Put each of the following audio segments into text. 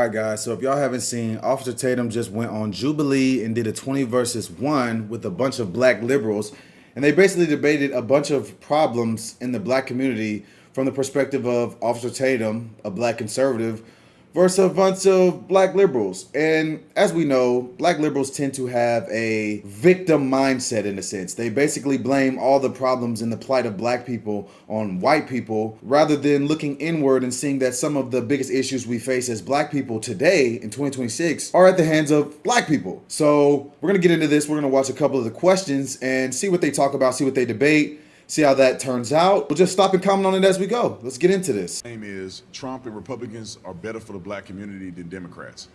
All right, guys, so if y'all haven't seen, Officer Tatum just went on Jubilee and did a 20 versus 1 with a bunch of black liberals. And they basically debated a bunch of problems in the black community from the perspective of Officer Tatum, a black conservative, versus a bunch of black liberals. And as we know, black liberals tend to have a victim mindset in a sense. They basically blame all the problems in the plight of black people on white people rather than looking inward and seeing that some of the biggest issues we face as black people today in 2026 are at the hands of black people. So we're going to get into this. We're going to watch a couple of the questions and see what they talk about, see what they debate, see how that turns out. We'll just stop and comment on it as we go. Let's get into this. Name is Trump and Republicans are better for the black community than Democrats.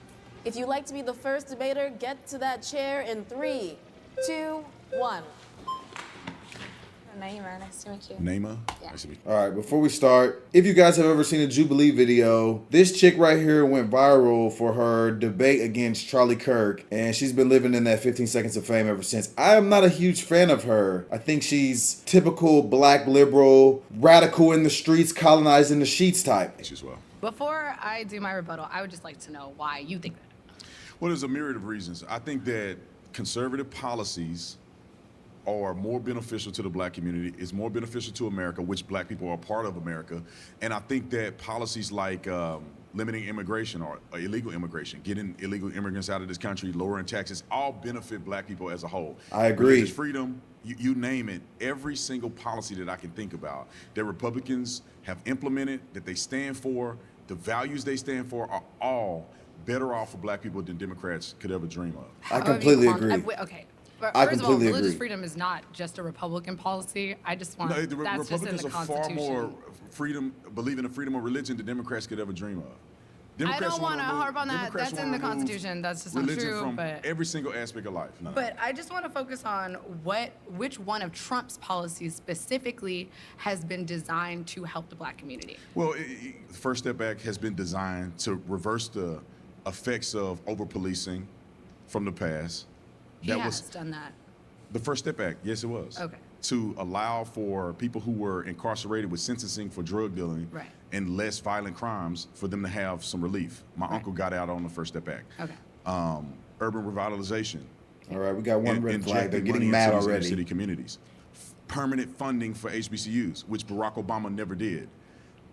If you'd like to be the first debater, get to that chair in 3, 2, 1. Naima, nice to meet you. Naima? Yeah. Nice to meet you. All right, before we start, if you guys have ever seen a Jubilee video, this chick right here went viral for her debate against Charlie Kirk, and she's been living in that 15 seconds of fame ever since. I am not a huge fan of her. I think she's typical black liberal, radical in the streets, colonizing the sheets type. As well. Before I do my rebuttal, I would just like to know why you think that. Well, there's a myriad of reasons. I think that conservative policies are more beneficial to the black community, is more beneficial to America, which black people are a part of America. And I think that policies like limiting immigration or illegal immigration, getting illegal immigrants out of this country, lowering taxes, all benefit black people as a whole. I agree. Religious freedom, you name it, every single policy that I can think about that Republicans have implemented, that they stand for, the values they stand for are all better off for black people than Democrats could ever dream of. I completely agree. Okay. But I first of all, completely religious agree. freedom is not just a Republican policy. I just want No, the that's just in Republicans the are far Constitution. more believe in the freedom of religion than Democrats could ever dream of. I Democrats don't want to harp on that. Democrats That's in wanna the remove Constitution. That's just not religion true. from But every single aspect of life. No. But I just want to focus on which one of Trump's policies specifically has been designed to help the black community. Well, the First Step Act has been designed to reverse the effects of over-policing from the past. He has done that. The First Step Act, yes, it was. Okay. To allow for people who were incarcerated with sentencing for drug dealing Right. and less violent crimes for them to have some relief. My uncle got out on the First Step Act. Okay. Urban revitalization. All right, we got one red flag. They're Injecting getting money mad into these already. City communities. Permanent funding for HBCUs, which Barack Obama never did.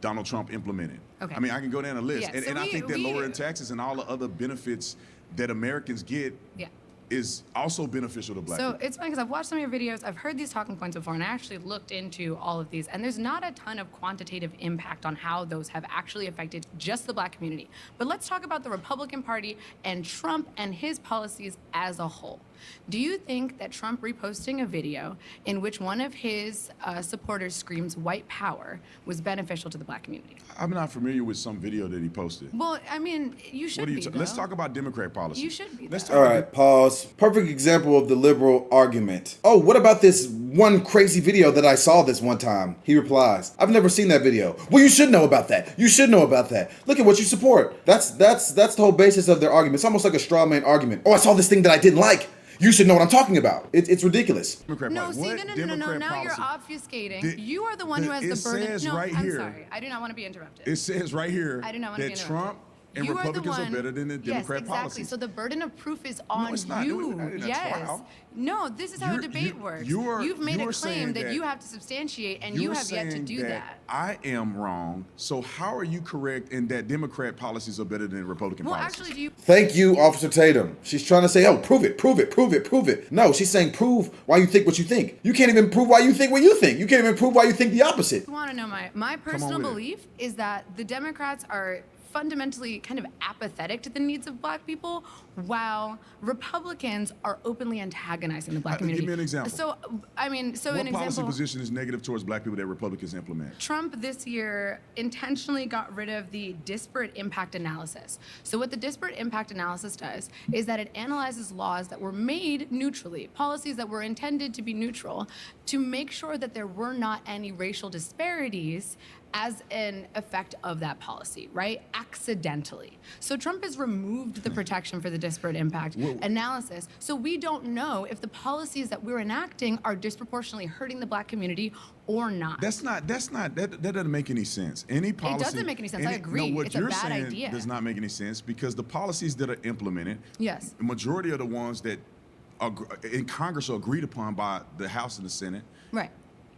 Donald Trump implemented. Okay. I mean, I can go down a list. Yeah, so and I think that we- lowering taxes and all the other benefits that Americans get Yeah. is also beneficial to black So people. it's funny because I've watched some of your videos, I've heard these talking points before, and I actually looked into all of these, and there's not a ton of quantitative impact on how those have actually affected just the black community. But let's talk about the Republican Party and Trump and his policies as a whole. Do you think that Trump reposting a video in which one of his supporters screams white power was beneficial to the black community? I'm not familiar with some video that he posted. Well, I mean, you should What are you be, Let's though. talk about Democrat policy. You should be, Let's though. talk All about right, pause. Perfect example of the liberal argument. Oh, what about this one crazy video that I saw this one time? He replies, I've never seen that video. Well, you should know about that. You should know about that. Look at what you support. That's the whole basis of their argument. It's almost like a straw man argument. Oh, I saw this thing that I didn't like. You should know what I'm talking about. It's ridiculous. Democrat No, policy. see, What no. Democrat Now you're policy? obfuscating. You are the one who has It the burden. says No, right I'm here- sorry. I do not want to be interrupted. It says right here I do not want to be that interrupted. Trump and You are the Republicans are one- better than the Democrat Yes, exactly. policies. So the burden of proof is on it's not. you. It ain't a Yes. trial. No, this is how a You're- debate you- works. you're- You've made you're a claim saying that that- you have to substantiate, and you You're have yet to saying do that. I am wrong. So how are you correct in that Democrat policies are better than Republican Well, policies? actually, do you? Thank you, Officer Tatum. She's trying to say, oh, prove it, prove it, prove it, prove it. No, she's saying prove why you think what you think. You can't even prove why you think what you think. You can't even prove why you think the opposite. You want to know my personal with it. belief is that the Democrats are fundamentally kind of apathetic to the needs of black people, while Republicans are openly antagonizing the black community. Give me an example. So, I mean, what an policy example. position is negative towards black people that Republicans implement? Trump this year intentionally got rid of the disparate impact analysis. So what the disparate impact analysis does is that it analyzes laws that were made neutrally, policies that were intended to be neutral, to make sure that there were not any racial disparities as an effect of that policy, right? Accidentally. So Trump has removed the protection for the disparate impact analysis. So we don't know if the policies that we're enacting are disproportionately hurting the black community or not. That doesn't make any sense. Any policy. It doesn't make any sense. I agree. No, what It's a you're bad saying idea. does not make any sense because the policies that are implemented, Yes. the majority of the ones that are in Congress are agreed upon by the House and the Senate, Right.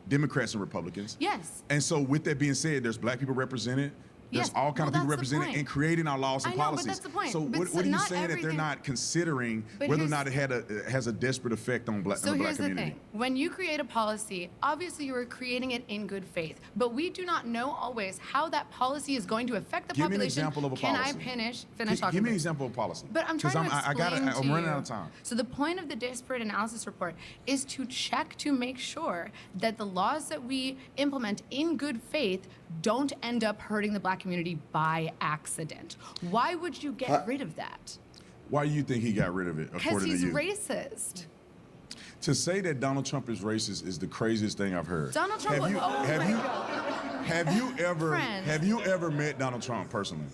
Democrats and Republicans. Yes. And so with that being said, there's black people represented. There's Yes. all kind of Well, people that's the represented point. in creating our laws and I know, but policies. that's the point. So But what so are you not saying that they're everything- not considering But whether or here's- not it has a desperate effect on So the black here's the community? thing. When you create a policy, obviously you are creating it in good faith. But we do not know always how that policy is going to affect the Give me an population. example of a Can policy. I finish Give talking? me an please? example of policy. But I'm 'Cause trying to explain I'm to running you. out of time. So the point of the disparate analysis report is to check to make sure that the laws that we implement in good faith don't end up hurting the black community by accident. Why would you get rid of that? Why do you think he got rid of it, Because according he's to you? racist. To say that Donald Trump is racist is the craziest thing I've heard. Donald Trump. Have you, oh have my you, God. have Friend. you ever met Donald Trump personally?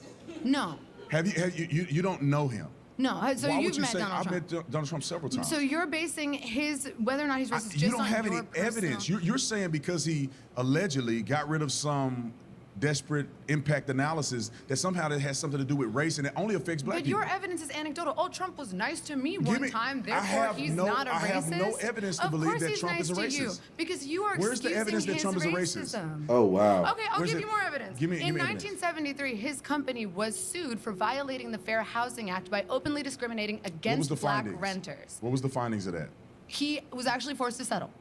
No. Have you don't know him? No. So Why you've would you met say Donald I've Trump. met Donald Trump several times? So you're basing his whether or not he's racist just you don't on have your any personal- evidence. You're saying because he allegedly got rid of some desperate impact analysis that somehow that has something to do with race and it only affects black But people. your evidence is anecdotal. Oh, Trump was nice to me Give one me- time, I therefore have he's no- not a racist. I have no evidence to of believe course that he's Trump nice is a to you racist. because you are Where's the excusing evidence that his Trump is a racist? racism. Oh, wow. Okay, I'll Where's give it? you more evidence. Give me In evidence. 1973, his company was sued for violating the Fair Housing Act by openly discriminating What was against the black findings? renters. What was the findings of that? He was actually forced to settle.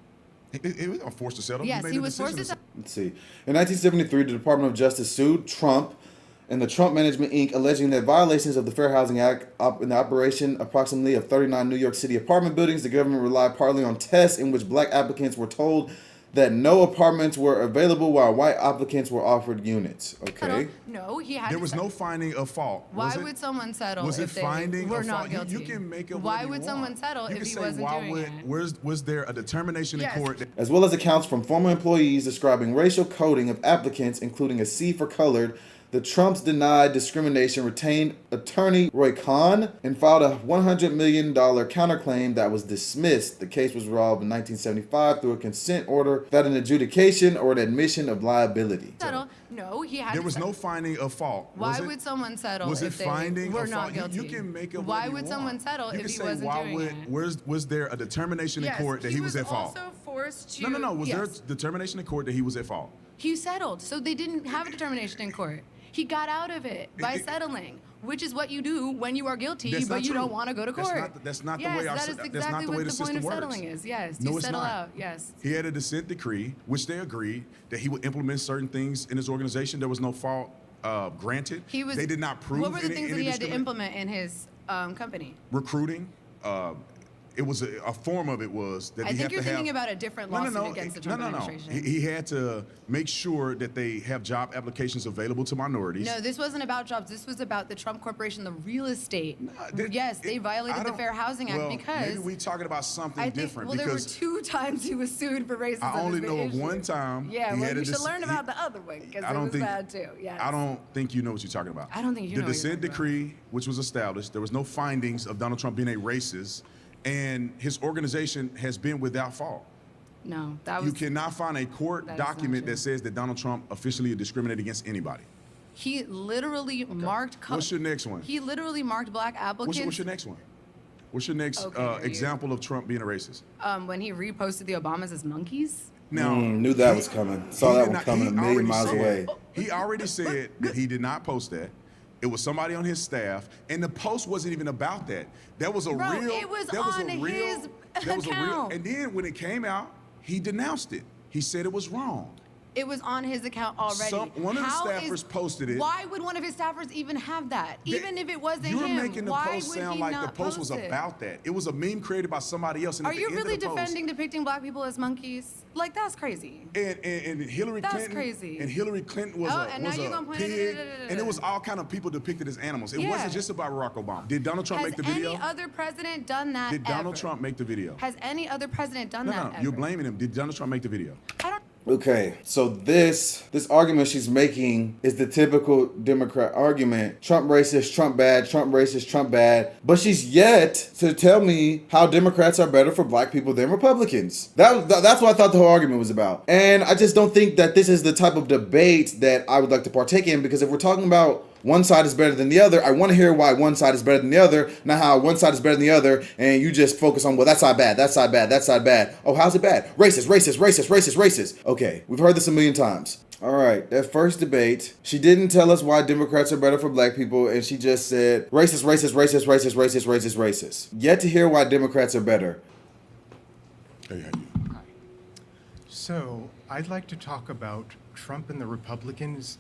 It was forced to settle. Yes, made he the was forced to decision settle. Let's see. In 1973, the Department of Justice sued Trump and the Trump Management Inc., alleging that violations of the Fair Housing Act in the operation approximately of 39 New York City apartment buildings, the government relied partly on tests in which black applicants were told that no apartments were available while white applicants were offered units. Okay. No, he had There to was settle. no finding of fault. Why was it? would someone settle Was it if they finding were of not fault? guilty? You can make it. Why what you would someone want. settle You if can he say, wasn't why doing would, it? Was there a determination Yes. in court that As well as accounts from former employees describing racial coding of applicants, including a C for colored. The Trumps denied discrimination, retained attorney Roy Kahn, and filed a $100 million counterclaim that was dismissed. The case was resolved in 1975 through a consent order without an adjudication or an admission of liability. Settle? No, he had there to was settle. no finding of fault? Why Was it? would someone settle Was it if they finding were of not fault? guilty? You can make it. Why what you would someone want. settle You if can he say, wasn't why doing would, it? Was there a determination in court that he was at fault? also forced to. No. Was yes. there a determination in court that he was at fault? He settled, so they didn't have a determination in court. He got out of it by settling, which is what you do when you are guilty, That's but not you true. don't want to go to court. That's not the yes, way our that sy- is that's exactly not the way what the the point system of works. settling is. Yes, No, you it's settle not. out. Yes. He had a dissent decree, which they agreed that he would implement certain things in his organization. There was no fault granted. He was. They did not prove What were the any, things that any he had to discrimin- implement in his company? recruiting. It was a form of it was that I he think had you're to thinking have, about a different lawsuit against the Trump administration. He had to make sure that they have job applications available to minorities. No, this wasn't about jobs. This was about the Trump Corporation, the real estate. Yes, They violated the Fair Housing Act because maybe we talking about something I think. different Well, there were because 2 times he was sued for racism. I only is the know of issue. one time. Yeah, he well, had you a should dis- learn he- about the other one because I it don't was think bad too. Yes. I don't think you know what you're talking about. I don't think you know The what you're dissent talking about. decree, which was established, there was no findings of Donald Trump being a racist, and his organization has been without fault. No, that was. You cannot find a court That is not document true. that says that Donald Trump officially discriminated against anybody. He literally marked. What's your next one? He literally marked black applicants. What's your next one? What's your next Okay, are you- example of Trump being a racist? When he reposted the Obamas as monkeys. Now, Knew that was coming. Saw he that did one not- coming he a million already miles said- away. He already said that he did not post that. It was somebody on his staff, and the post wasn't even about that. That was a Bro, real. it was that was on a real. his That was a real. account. And then when it came out, he denounced it. He said it was wrong. It was on his account already. One of the How staffers posted it. Why would one of his staffers even have that? Even if it wasn't You're him, making the why post would sound he like not the post was post it? about that. It was a meme created by somebody else. And Are at the you end of really the post- depicting black people as monkeys? Like, that's crazy. And Hillary That's Clinton. crazy. And Hillary Clinton was Oh, a, and now was you're a gonna point pig, it- and it was all kind of people depicted as animals. It Yeah. wasn't just about Barack Obama. Did Donald Trump Has make the video? any other president done that Did Donald ever? Trump make the video? Has any other president done No, that no, ever? you're blaming him. Did Donald Trump make the video? I don't. Okay, so this argument she's making is the typical Democrat argument. Trump racist, Trump bad, Trump racist, Trump bad. But she's yet to tell me how Democrats are better for black people than Republicans. That's what I thought the whole argument was about. And I just don't think that this is the type of debate that I would like to partake in, because if we're talking about one side is better than the other, I want to hear why one side is better than the other, not how one side is better than the other, and you just focus on, well, that side bad, that side bad, that side bad. Oh, how's it bad? Racist, racist, racist, racist, racist. Okay, we've heard this a million times. All right, that first debate, she didn't tell us why Democrats are better for black people, and she just said racist, racist, racist, racist, racist, racist, racist. Yet to hear why Democrats are better. Hey, how you? Hi. So I'd like to talk about Trump and the Republicans,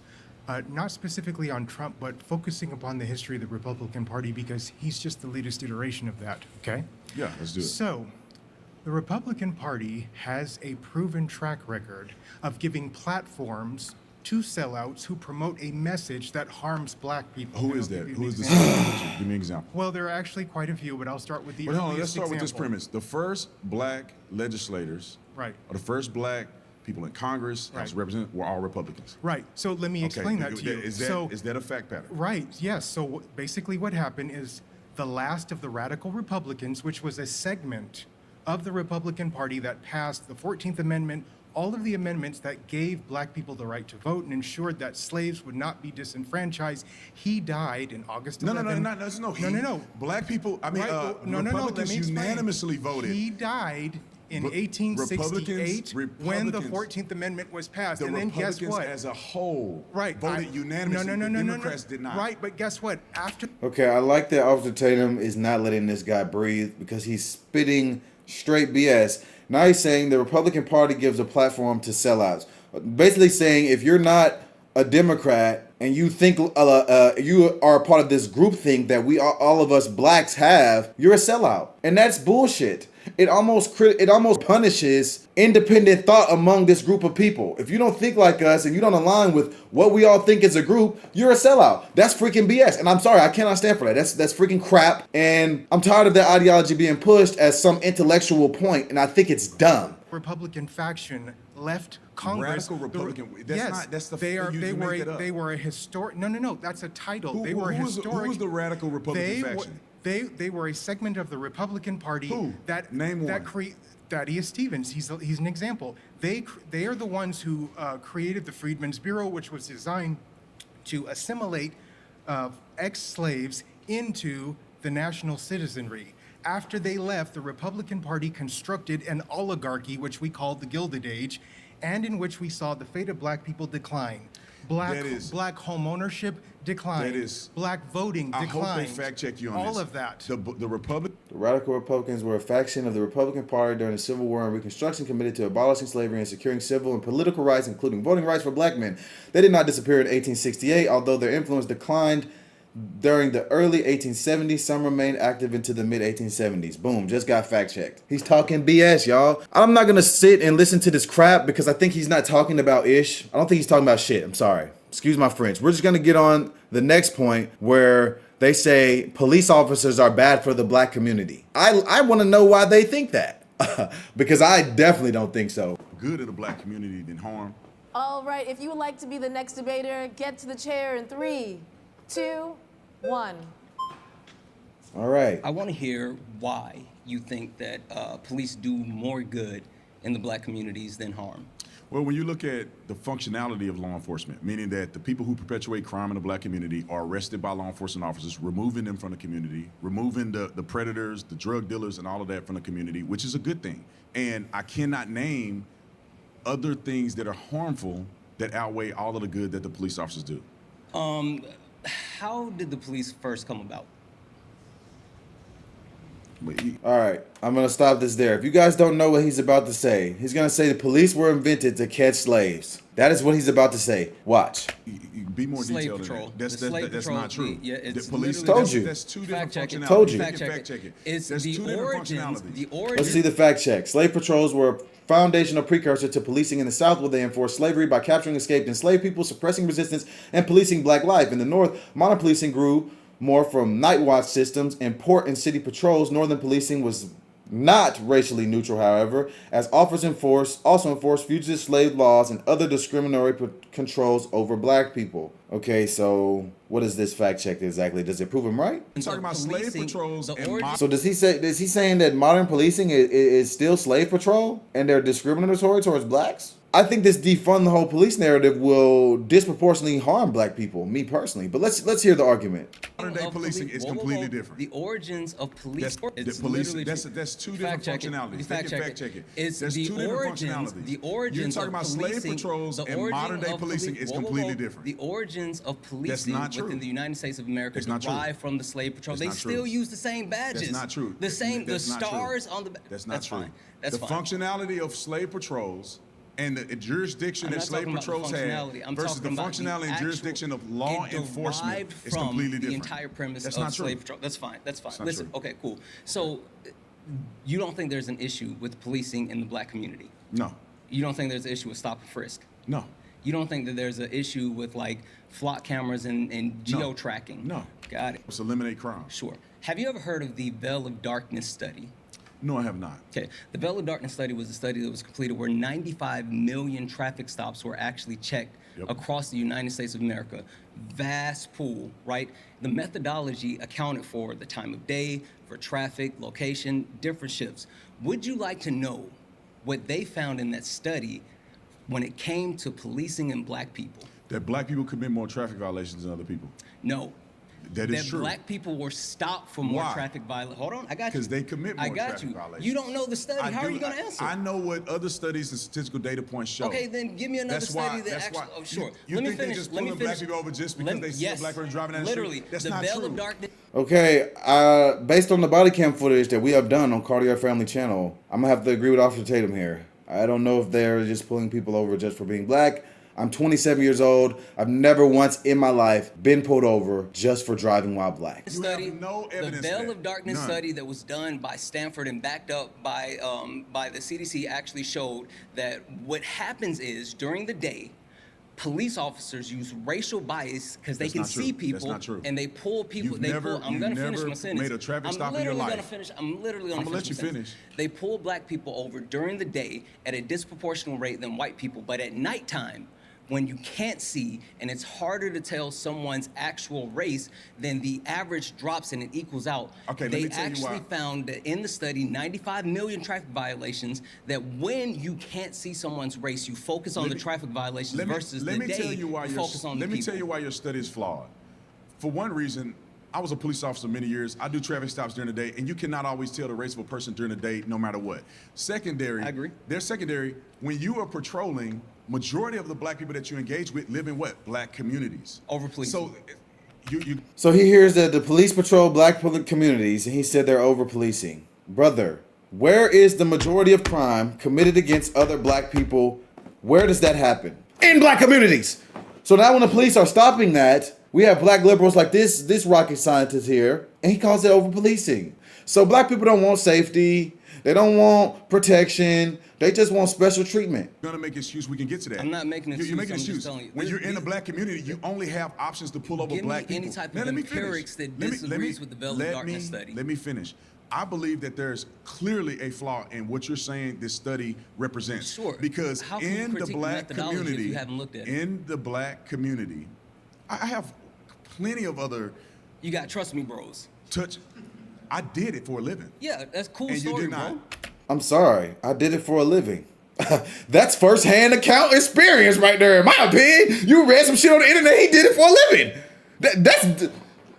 not specifically on Trump, but focusing upon the history of the Republican Party, because he's just the latest iteration of that, okay? Yeah, let's do it. So the Republican Party has a proven track record of giving platforms to sellouts who promote a message that harms black people. Who And is I'll that? give you Who an is this? example. Give me an example. Well, there are actually quite a few, but I'll start with the Well, hold on, let's earliest start with this example. premise. The first black legislators, Right. or the first black people in Congress, House of Right. Representatives, were all Republicans. Right. So let me explain that to you. Is So that a fact pattern? right, yes. So basically what happened is the last of the radical Republicans, which was a segment of the Republican Party that passed the 14th Amendment, all of the amendments that gave black people the right to vote and ensured that slaves would not be disenfranchised. He died in August 11. No. Black people, I mean, Right, let Republicans me explain. unanimously voted. He died in Re- 1868 when the Republicans- 14th Amendment was passed. The And then guess Republicans what? as a whole Right. voted unanimously. No. The Democrats did not. Right, but guess what? After Okay, I like that Officer Tatum is not letting this guy breathe, because he's spitting straight BS. Now he's saying the Republican Party gives a platform to sellouts. Basically saying if you're not a Democrat and you think you are a part of this groupthink that all of us blacks have, you're a sellout, and that's bullshit. It almost punishes independent thought among this group of people. If you don't think like us and you don't align with what we all think as a group, you're a sellout. That's freaking BS. And I'm sorry, I cannot stand for that. That's freaking crap. And I'm tired of that ideology being pushed as some intellectual point, and I think it's dumb. Republican faction left Congress. Radical Republican. That's yes, not. That's the. they are. You They make were. that up. They were a historic. No. That's a title. They were a who historic. was the radical Republican they faction? They were a segment of the Republican Party. Who? That Name that one. Thaddeus Stevens. He's an example. They are the ones who created the Freedmen's Bureau, which was designed to assimilate ex-slaves into the national citizenry. After they left, the Republican Party constructed an oligarchy, which we called the Gilded Age, and in which we saw the fate of black people decline. Black home ownership decline. Black voting decline. I hope they fact check you on all this. of that. The Republic. The radical Republicans were a faction of the Republican Party during the Civil War and Reconstruction committed to abolishing slavery and securing civil and political rights, including voting rights for black men. They did not disappear in 1868, although their influence declined during the early 1870s. Some remained active into the mid-1870s. Boom, just got fact-checked. He's talking BS, y'all. I'm not going to sit and listen to this crap because I think he's not talking about ish. I don't think he's talking about shit. I'm sorry. Excuse my French. We're just going to get on the next point where they say police officers are bad for the black community. I want to know why they think that because I definitely don't think so. Good in the black community than harm. All right, if you would like to be the next debater, get to the chair in 3, 2, 1. All right. I want to hear why you think that police do more good in the black communities than harm. Well, when you look at the functionality of law enforcement, meaning that the people who perpetuate crime in the black community are arrested by law enforcement officers, removing them from the community, removing the predators, the drug dealers, and all of that from the community, which is a good thing. And I cannot name other things that are harmful that outweigh all of the good that the police officers do. How did the police first come about? All right, I'm going to stop this there. If you guys don't know what he's about to say, he's going to say the police were invented to catch slaves. That is what he's about to say. Watch. Be more Slave detailed patrol. than that. The slave That's patrol, not true. yeah, it's the police literally- Told you. That's two different Fact check it. functionalities. Told you. Fact check Fact check it. It's That's the two different origins. functionalities. The origins. Let's see the fact check. Slave patrols were a foundational precursor to policing in the South, where they enforced slavery by capturing escaped enslaved people, suppressing resistance, and policing black life. In the North, modern policing grew more from night watch systems and port and city patrols. Northern policing was Not racially neutral, however, as also enforce fugitive slave laws and other discriminatory controls over black people. Okay, so what is this fact check exactly? Does it prove him right? You're talking about slave Policing, patrols the and origin- So is he saying that modern policing is still slave patrol and they're discriminatory towards blacks? I think this defund the whole police narrative will disproportionately harm black people, me personally. But let's hear the argument. modern day of policing is completely different. The origins of police. That's two different functionalities. They can fact check it. It's There's the two different origins. functionalities. The origins You're talking of about policing, slave patrols the and origin modern day of policing is completely different. The origins of policing not true. within the United States of America It's not true. derive from the slave patrol. That's They not true. still use the same badges. That's not true. The same, the That's not true. stars on the. That's not true. Fine. That's the fine. functionality of slave patrols and the jurisdiction I'm that not slave talking about the patrols had functionality. I'm versus the talking about functionality and actual- jurisdiction of law it enforcement derived is from completely the different. entire premise That's of not true. slave patrol. That's fine. That's fine. not Listen, true. okay, cool. So, you don't think there's an issue with policing in the black community? No, You don't think there's an issue with stop and frisk? no, You don't think that there's an issue with like flock cameras and No. geo tracking? no. Got it. Let's eliminate crime. Sure. Have you ever heard of the Veil of Darkness study? No, I have not. Okay, the Veil of Darkness study was a study that was completed where 95 million traffic stops were actually checked Yep. across the United States of America. Vast pool, right? The methodology accounted for the time of day, for traffic, location, different shifts. Would you like to know what they found in that study when it came to policing and black people? That black people commit more traffic violations than other people. No. That is true. Black people were stopped for more Why? traffic violations. Hold on, I got you. Because they commit more I got traffic you. violations. You don't know the study. How are do. you going to answer? I know what other studies and statistical data points show. Okay, then give me another That's study why, that that's actually. why. Oh, sure. You Let me think they finish. just Let me pulling finish. black people over just because they see a yes, black person driving down the literally, street? That's the not Veil true. of Darkness. Okay, based on the body cam footage that we have done on Cardio Family Channel, I'm gonna have to agree with Officer Tatum here. I don't know if they're just pulling people over just for being black. I'm 27 years old. I've never once in my life been pulled over just for driving while black. You have Study, no evidence the Veil of that. of Darkness None. study that was done by Stanford and backed up by the CDC actually showed that what happens is during the day, police officers use racial bias because they That's can not true. see That's people not true. and they pull people. You've They never- pull. I'm you've gonna finish never my sentence. made a traffic stop in your life. I'm literally gonna I'ma let finish you my sentence. finish. They pull black people over during the day at a disproportional rate than white people, but at nighttime, when you can't see and it's harder to tell someone's actual race, then the average drops and it equals out. Okay, let they me tell you actually why. found that in the study, 95 million traffic violations, that when you can't see someone's race, you focus on Let the me- traffic violations Let me, versus let the me day, tell you why you focus on the let me people. tell you why your study is flawed. For one reason, I was a police officer many years. I do traffic stops during the day, and you cannot always tell the race of a person during the day, no matter what. Secondary, I agree. They're secondary. When you are patrolling, majority of the black people that you engage with live in what? Black communities. Over policing. So, you So he hears that the police patrol black communities, and he said they're over policing. Brother, where is the majority of crime committed against other black people? Where does that happen? In black communities. So now when the police are stopping that, we have black liberals like this rocket scientist here, and he calls it over policing. So black people don't want safety. They don't want protection. They just want special treatment. gonna make excuse. We can get to that. I'm not making an You make excuse, an I'm just excuse. telling you. When you're in the These- black community, you only have options to pull over Give me black people. any type Now, of let me finish. empirics that Let me- disagrees with the Veil of let Darkness me- study. Let me finish. I believe that there's clearly a flaw in what you're saying this study represents. Sure. Because How can you in the critique black methodology if community, you haven't looked at it? in the black community, I have plenty of other You got trust me, bros. touch. I did it for a living. Yeah, that's cool And you story, did bro. not. I'm sorry. I did it for a living. That's firsthand account experience right there, in my opinion. You read some shit on the internet. He did it for a living.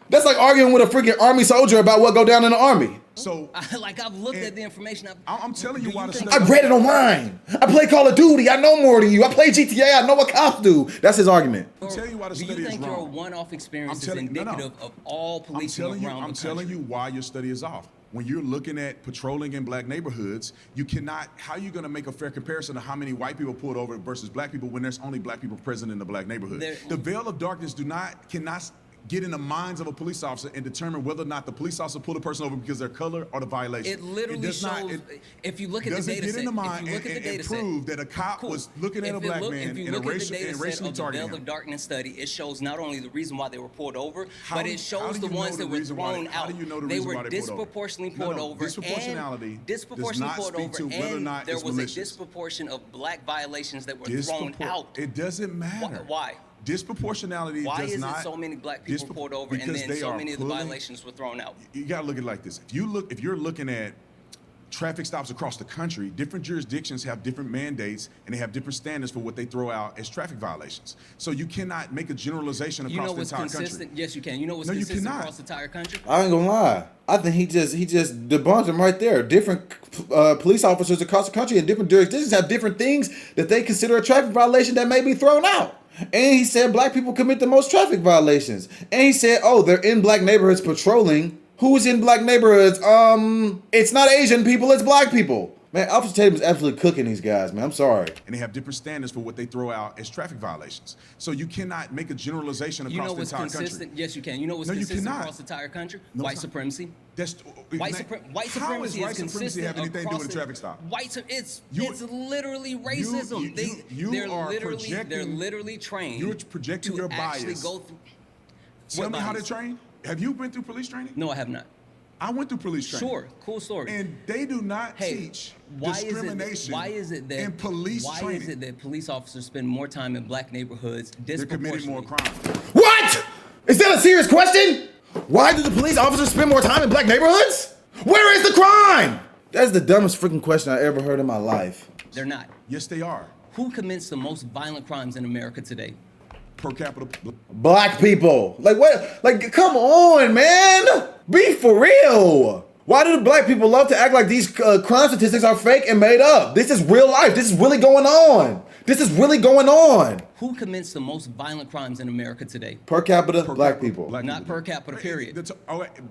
That's like arguing with a freaking army soldier about what go down in the army. So I've looked And at the information. I'm telling you Do why the think- study. I read it online. I play Call of Duty. I know more than you. I play GTA. I know what cops do. That's his argument. I'll tell you why the Do study you is think your wrong. one-off experience is no, no. indicative of all policing around the country? I'm telling you why your study is off. When you're looking at patrolling in black neighborhoods, you cannot. How are you going to make a fair comparison of how many white people pulled over versus black people when there's only black people present in the black neighborhood? There- The veil of darkness get in the minds of a police officer and determine whether or not the police officer pulled a person over because of their color or the violation. It literally does shows. not, if you look at the doesn't data get set, in the mind if you look at the data and set, prove that a cop cool. was looking at a black man if you and look at the racially data set of the targeting Veil of him. Darkness study, it shows not only the reason why they were pulled over, How but do- it how shows do the you ones know that the were reason why thrown they- how out. do you know the They reason were why they pulled over? disproportionately No, pulled no, over, disproportionality and does disproportionately not pulled speak over, to whether or and not there it's was malicious. a disproportion of black violations that were thrown out. It doesn't matter. Why? Disproportionality Why does is not. it so many black people pulled over and because then they so are many of the pulling- violations were thrown out? You gotta look at it like this. If you're looking at traffic stops across the country, different jurisdictions have different mandates and they have different standards for what they throw out as traffic violations. So you cannot make a generalization You across know the what's entire consistent? country. Yes, you can. You know what's No, you consistent cannot. across the entire country? I ain't gonna lie. I think he just debunked him right there. Different police officers across the country in different jurisdictions have different things that they consider a traffic violation that may be thrown out. And he said black people commit the most traffic violations. And he said, oh, they're in black neighborhoods patrolling. Who's in black neighborhoods? It's not Asian people, it's black people. Man, Officer Tatum is absolutely cooking these guys, man. I'm sorry. And they have different standards for what they throw out as traffic violations. So you cannot make a generalization You know across the what's entire consistent? country. Yes, you can. You know what's No, you consistent cannot. across the entire country? No, White it's not. supremacy. That's White how supremacy is is white supremacy consistent have anything to do across with a traffic stop? It's You- literally racism. you are they're projecting- literally trained. You're projecting to your actually bias. go through. Tell What me how bias? they train. Have you been through police training? No, I have not. I went through police training. Sure, cool story. And they do not Hey, teach why is discrimination it? Why is it that in police Why training. is it that police officers spend more time in black neighborhoods They're committing more disproportionately? crime. What? Is that a serious question? Why do the police officers spend more time in black neighborhoods? Where is the crime? That's the dumbest freaking question I ever heard in my life. They're not. Yes, they are. Who commits the most violent crimes in America today? Per capita. Black people. Like what? Like, come on, man. Be for real. Why do the black people love to act like these crime statistics are fake and made up? This is real life. This is really going on. This is really going on. Who commits the most violent crimes in America today? Per capita, Per black capita, people. black Not people per do. capita, period.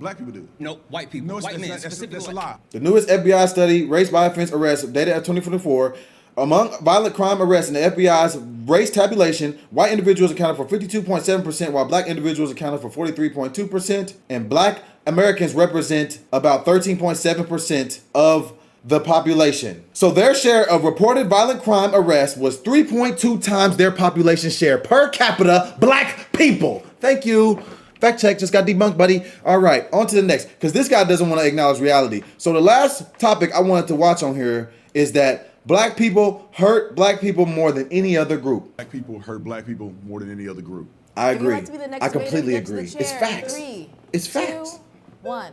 Black people do. No, white people. No, it's, white it's men, not, specifically. that's a lie. The newest FBI study, race by offense arrests, dated at 2024. Among violent crime arrests in the FBI's race tabulation, white individuals accounted for 52.7%, while black individuals accounted for 43.2%, and black Americans represent about 13.7% of the population. So their share of reported violent crime arrests was 3.2 times their population share per capita, black people. Thank you. Fact check just got debunked, buddy. All right, on to the next, because this guy doesn't want to acknowledge reality. So the last topic I wanted to watch on here is that black people hurt black people more than any other group. Black people hurt black people more than any other group. I Would you agree. like to be the next I debater? completely Get to the agree. chair It's in facts. 3, It's 2, facts. 1.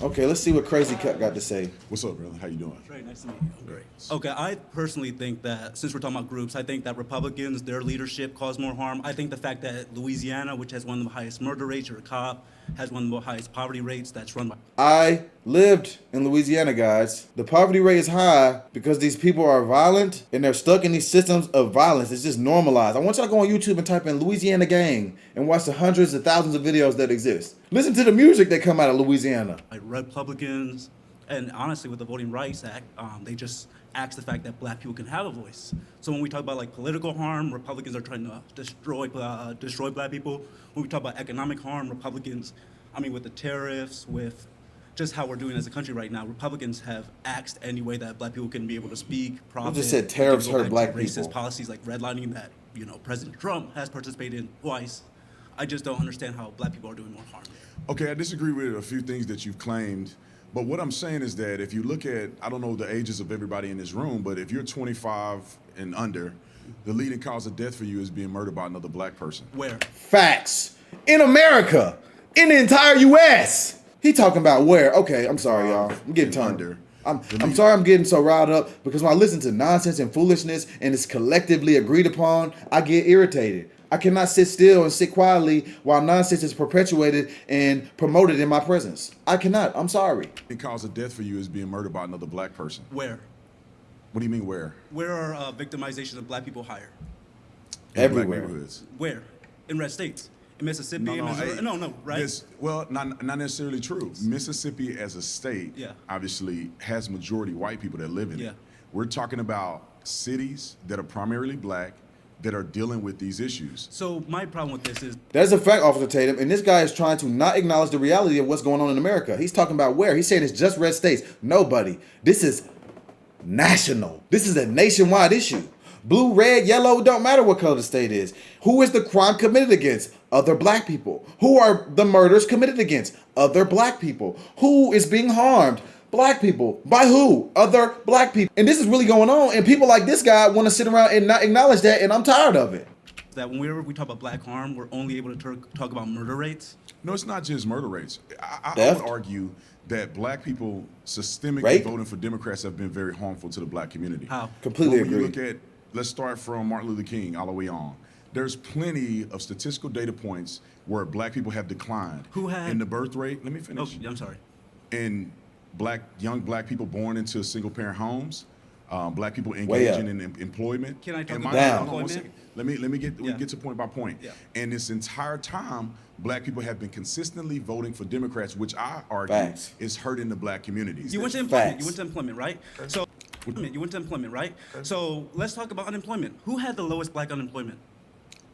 Okay, let's see what Crazy Cut got to say. What's up, brother? How you doing? Very nice to meet you. Great. Okay, I personally think that since we're talking about groups, I think that Republicans, their leadership caused more harm. I think the fact that Louisiana, which has one of the highest murder rates, you're a cop, has one of the highest poverty rates that's run by. I lived in Louisiana, guys. The poverty rate is high because these people are violent and they're stuck in these systems of violence. It's just normalized. I want y'all to go on YouTube and type in Louisiana gang and watch the hundreds of thousands of videos that exist. Listen to the music that come out of Louisiana. Like Republicans, and honestly, with the Voting Rights Act, they just axe the fact that black people can have a voice. So when we talk about like political harm, Republicans are trying to destroy black people. When we talk about economic harm, Republicans, I mean, with the tariffs, with just how we're doing as a country right now, Republicans have axed any way that black people can be able to speak, profit. just said tariffs we can go hurt back to black racist people. policies like redlining that, President Trump has participated in twice. I just don't understand how black people are doing more harm there. Okay, I disagree with a few things that you've claimed, but what I'm saying is that if you look at, I don't know the ages of everybody in this room, but if you're 25 and under, the leading cause of death for you is being murdered by another black person. Where? Facts. In America. In the entire U.S. He talking about where? Okay, I'm sorry, y'all. I'm getting turned. Under. I'm sorry I'm getting so riled up because when I listen to nonsense and foolishness and it's collectively agreed upon, I get irritated. I cannot sit still and sit quietly while nonsense is perpetuated and promoted in my presence. I cannot. I'm sorry. The cause of death for you is being murdered by another black person. Where? What do you mean where? Where are victimizations of black people higher? In Everywhere. black neighborhoods. Where? In red states? In Mississippi? in Missouri? hey, No, right? Well, not necessarily true. Mississippi as a state, Yeah. obviously has majority white people that live in Yeah. it. We're talking about cities that are primarily black that are dealing with these issues. So my problem with this is That's a fact, Officer Tatum, and this guy is trying to not acknowledge the reality of what's going on in America. He's talking about where? He's saying it's just red states. Nobody. This is national. This is a nationwide issue. Blue, red, yellow, don't matter what color the state is. Who is the crime committed against? Other black people. Who are the murders committed against? Other black people. Who is being harmed? Black people. By who? Other black people. And this is really going on, and people like this guy want to sit around and not acknowledge that, and I'm tired of it. that whenever we talk about black harm, we're only able to talk about murder rates. No, it's not just murder rates. I Theft? would argue that black people systemically Rape? voting for Democrats have been very harmful to the black community. How? Completely When you agree. look at, let's start from Martin Luther King all the way on. There's plenty of statistical data points where black people have declined. Who had- in the birth rate? Let me Oh, finish. I'm sorry. In young black people born into single parent homes, black people Way engaging up. in employment. Can I talk And about Down. hold on one employment? second. Let me get we Yeah. get to point by point. Yeah. And this entire time, black people have been consistently voting for Democrats, which I argue Facts. is hurting the black communities. You went to employment. Facts. You went to employment, right? So you went to employment, right? So let's talk about unemployment. Who had the lowest black unemployment?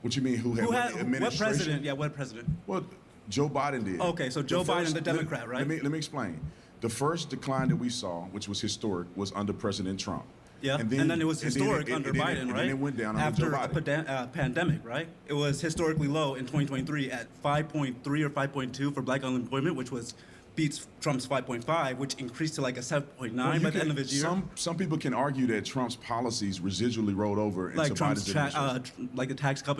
What you mean? Who had Who what had what administration? president? Yeah, what president? Well, Joe Biden did. Okay, so Joe Biden, the Democrat, right? Let me explain. The first decline that we saw, which was historic, was under President Trump. Yeah, and then it was historic under Biden, and right? then it went down under after Joe Biden. a pandemic, right? It was historically low in 2023 at 5.3 or 5.2 for black unemployment, which beats Trump's 5.5, which increased to like a 7.9 by the end of this year. Some people can argue that Trump's policies residually rolled over into Like Trump's Biden's administration. like the Tax Cut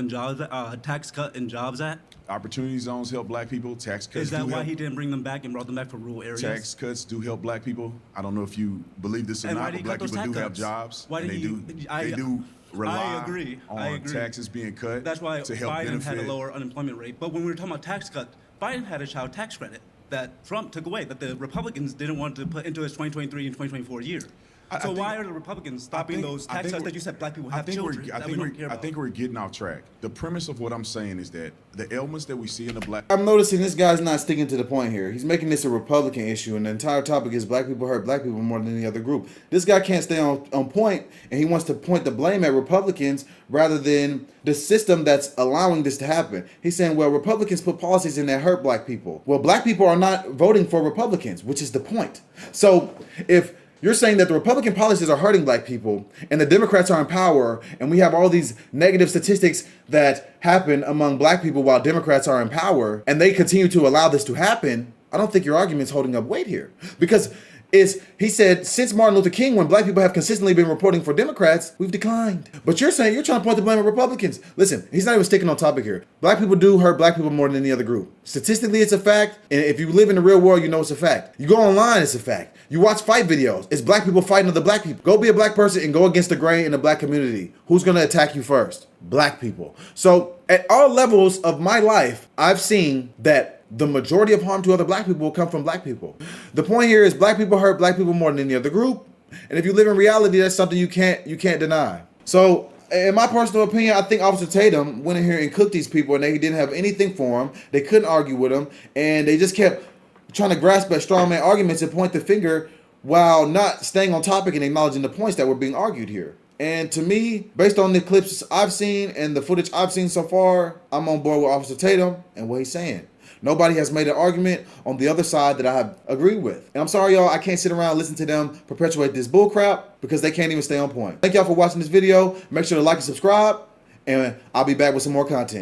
and Jobs Act. Opportunity zones help black people. Tax cuts Is that do why help. he didn't bring them back and brought them back for rural areas? Tax cuts do help black people. I don't know if you believe this or And why not, did but he black cut those people do tax have cuts? jobs. Why and did they he- do rely I agree. on taxes being cut. That's why to help Biden benefit. had a lower unemployment rate. But when we were talking about tax cuts, Biden had a child tax credit that Trump took away, that the Republicans didn't want to put into his 2023 and 2024 year. I So think- why are the Republicans stopping those tax cuts that you said black people have children that we don't care I about? think we're getting off track. The premise of what I'm saying is that the ailments that we see in the black I'm noticing this guy's not sticking to the point here. He's making this a Republican issue, and the entire topic is black people hurt black people more than any other group. This guy can't stay on point, and he wants to point the blame at Republicans rather than the system that's allowing this to happen. He's saying, well, Republicans put policies in that hurt black people. Well, black people are not voting for Republicans, which is the point. So if you're saying that the Republican policies are hurting black people and the Democrats are in power, and we have all these negative statistics that happen among black people while Democrats are in power, and they continue to allow this to happen, I don't think your argument's holding up weight here. Because he said, since Martin Luther King, when black people have consistently been reporting for Democrats, we've declined. But you're saying, you're trying to point the blame at Republicans. Listen, he's not even sticking on topic here. Black people do hurt black people more than any other group. Statistically, it's a fact. And if you live in the real world, you know it's a fact. You go online, it's a fact. You watch fight videos. It's black people fighting other black people. Go be a black person and go against the grain in the black community. Who's going to attack you first? Black people. So at all levels of my life, I've seen that the majority of harm to other black people will come from black people. The point here is black people hurt black people more than any other group. And if you live in reality, that's something you can't deny. So in my personal opinion, I think Officer Tatum went in here and cooked these people, and they didn't have anything for him. They couldn't argue with him, and they just kept trying to grasp at straw man arguments and point the finger while not staying on topic and acknowledging the points that were being argued here. And to me, based on the clips I've seen and the footage I've seen so far, I'm on board with Officer Tatum and what he's saying. Nobody has made an argument on the other side that I have agreed with. And I'm sorry, y'all, I can't sit around and listen to them perpetuate this bullcrap because they can't even stay on point. Thank y'all for watching this video. Make sure to like and subscribe, and I'll be back with some more content.